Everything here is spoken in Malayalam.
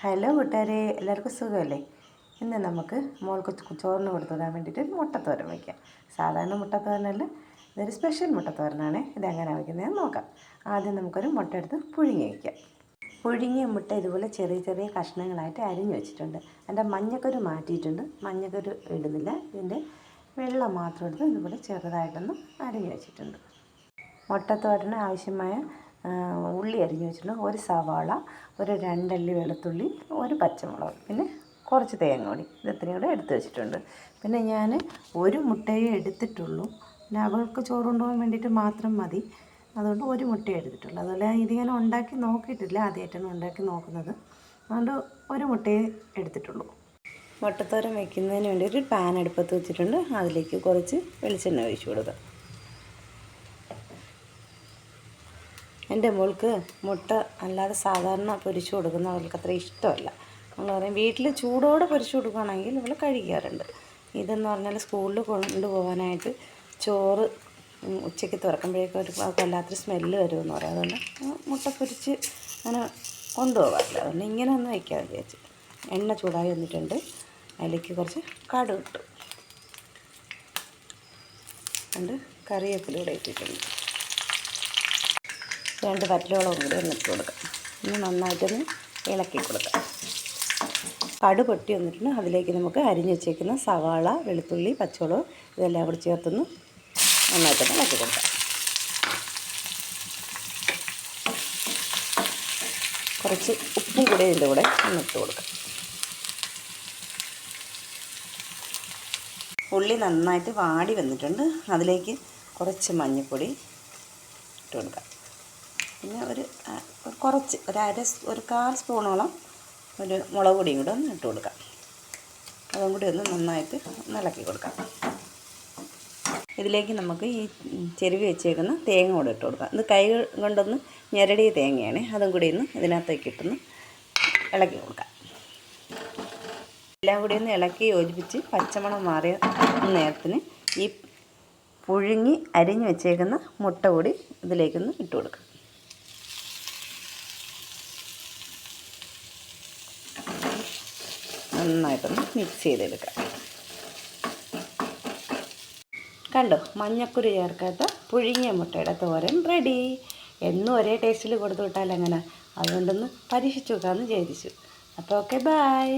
ഹലോ കൂട്ടുകാരെ, എല്ലാവർക്കും സുഖമല്ലേ? ഇന്ന് നമുക്ക് മോൾക്ക് ചോറിന് കൊടുത്തുവിടാൻ വേണ്ടിയിട്ട് മുട്ടത്തോരൻ വയ്ക്കാം. സാധാരണ മുട്ടത്തോരനല്ല, ഇതൊരു സ്പെഷ്യൽ മുട്ടത്തോരനാണ്. ഇതെങ്ങനെ വയ്ക്കുന്നതെന്ന് നോക്കാം. ആദ്യം നമുക്കൊരു മുട്ട എടുത്ത് പുഴുങ്ങി വയ്ക്കാം. പുഴുങ്ങിയ മുട്ട ഇതുപോലെ ചെറിയ ചെറിയ കഷ്ണങ്ങളായിട്ട് അരിഞ്ഞു വെച്ചിട്ടുണ്ട്. അതിൻ്റെ മഞ്ഞക്കരു മാറ്റിയിട്ടുണ്ട്. മഞ്ഞക്കരു ഇടുന്നില്ല. ഇതിൻ്റെ വെള്ളം മാത്രം എടുത്ത് ഇതുപോലെ ചെറുതായിട്ടൊന്ന് അരിഞ്ഞു വെച്ചിട്ടുണ്ട്. മുട്ടത്തോരന് ആവശ്യമായ ഉള്ളി അരിഞ്ഞു വെച്ചിട്ടുണ്ട്. ഒരു സവാള, ഒരു 2 അല്ലി വെളുത്തുള്ളി, ഒരു പച്ചമുളക്, പിന്നെ കുറച്ച് തേങ്ങ പൊടി. ഇത്രയും കൂടെ എടുത്ത് വെച്ചിട്ടുണ്ട്. പിന്നെ ഞാൻ ഒരു മുട്ടയെ എടുത്തിട്ടുള്ളൂ. പിന്നെ അവൾക്ക് ചോറ് കൊണ്ടുപോകാൻ വേണ്ടിയിട്ട് മാത്രം മതി. അതുകൊണ്ട് ഒരു മുട്ടയെ എടുത്തിട്ടുള്ളൂ. അതുപോലെ ഇതിങ്ങനെ ഉണ്ടാക്കി നോക്കിയിട്ടില്ല, ആദ്യമായിട്ടാണ് ഉണ്ടാക്കി നോക്കുന്നത്. അതുകൊണ്ട് ഒരു മുട്ടയെ എടുത്തിട്ടുള്ളൂ. മുട്ടത്തോരൻ വയ്ക്കുന്നതിന് വേണ്ടി ഒരു പാൻ അടുപ്പത്ത് വെച്ചിട്ടുണ്ട്. അതിലേക്ക് കുറച്ച് വെളിച്ചെണ്ണ ഒഴിച്ച് കൊടുക്കുക. എൻ്റെ മോൾക്ക് മുട്ട അല്ലാതെ സാധാരണ പൊരിച്ചു കൊടുക്കുന്ന അവൾക്ക് അത്ര ഇഷ്ടമല്ല. നമ്മൾ പറയും വീട്ടിൽ ചൂടോടെ പൊരിച്ചു കൊടുക്കുകയാണെങ്കിൽ അവൾ കഴിക്കാറുണ്ട്. ഇതെന്ന് പറഞ്ഞാൽ സ്കൂളിൽ കൊണ്ടുപോകാനായിട്ട് ചോറ് ഉച്ചയ്ക്ക് തുറക്കുമ്പോഴേക്കും ഒരു വല്ലാത്തൊരു സ്മെല്ല് വരുമെന്ന് പറയും. അതുകൊണ്ട് മുട്ട പൊരിച്ച് അങ്ങനെ കൊണ്ടുപോകാറില്ല. അതുകൊണ്ട് ഇങ്ങനെ ഒന്ന് വയ്ക്കാൻ വിചാരിച്ചു. എണ്ണ ചൂടായി വന്നിട്ടുണ്ട്. അതിലേക്ക് കുറച്ച് കടുക് ഇട്ടു. അതുകൊണ്ട് കറിവേപ്പില കൂടെ ഇട്ടിട്ടുണ്ട്. 2 പച്ചമുളകും കൂടി ഇട്ട് കൊടുക്കാം. ഇനി നന്നായിട്ടൊന്ന് ഇളക്കി കൊടുക്കാം. കടു പൊട്ടി വന്നിട്ടുണ്ട്. അതിലേക്ക് നമുക്ക് അരിഞ്ഞ് വെച്ചേക്കുന്ന സവാള, വെളുത്തുള്ളി, പച്ചമുളക് ഇതെല്ലാം കൂടി ചേർത്തൊന്ന് നന്നായിട്ടൊന്ന് ഇളക്കി കൊടുക്കാം. കുറച്ച് ഉപ്പും കൂടി ഇതിൻ്റെ കൂടെ ഒന്ന് ഇട്ട് കൊടുക്കാം. ഉള്ളി നന്നായിട്ട് വാടി വന്നിട്ടുണ്ട്. അതിലേക്ക് കുറച്ച് മഞ്ഞൾപ്പൊടി ഇട്ട് കൊടുക്കാം. പിന്നെ കുറച്ച് ഒരു 1/4 സ്പൂണോളം ഒരു മുളക് പൊടിയും കൂടെ ഒന്ന് ഇട്ട് കൊടുക്കാം. അതും കൂടി ഒന്ന് നന്നായിട്ട് ഇളക്കി കൊടുക്കാം. ഇതിലേക്ക് നമുക്ക് ഈ ചെരുവി വെച്ചേക്കുന്ന തേങ്ങ കൂടെ ഇട്ട് കൊടുക്കാം. ഇത് കൈ കൊണ്ടൊന്ന് ഞെരടിയ തേങ്ങയാണ്. അതും കൂടി ഒന്ന് ഇതിനകത്തേക്ക് ഇട്ടൊന്ന് ഇളക്കി കൊടുക്കാം. എല്ലാം കൂടി ഒന്ന് ഇളക്കി യോജിപ്പിച്ച് പച്ചമണം മാറിയ നേരത്തിന് ഈ പുഴുങ്ങി അരിഞ്ഞ് വെച്ചേക്കുന്ന മുട്ട കൂടി ഇതിലേക്കൊന്ന് ഇട്ട് കൊടുക്കാം. നന്നായിട്ടൊന്ന് മിക്സ് ചെയ്തെടുക്കാം. കണ്ടോ, മഞ്ഞക്കുരു ചേർക്കാത്ത പുഴുങ്ങിയ മുട്ടയുടെ തോരൻ റെഡി. എന്നും ഒരേ ടേസ്റ്റിൽ കൊടുത്തു വിട്ടാൽ അങ്ങനെ, അതുകൊണ്ടൊന്ന് പരീക്ഷിച്ചു നോക്കാമെന്ന് വിചാരിച്ചു. അപ്പോൾ ഓക്കെ, ബൈ.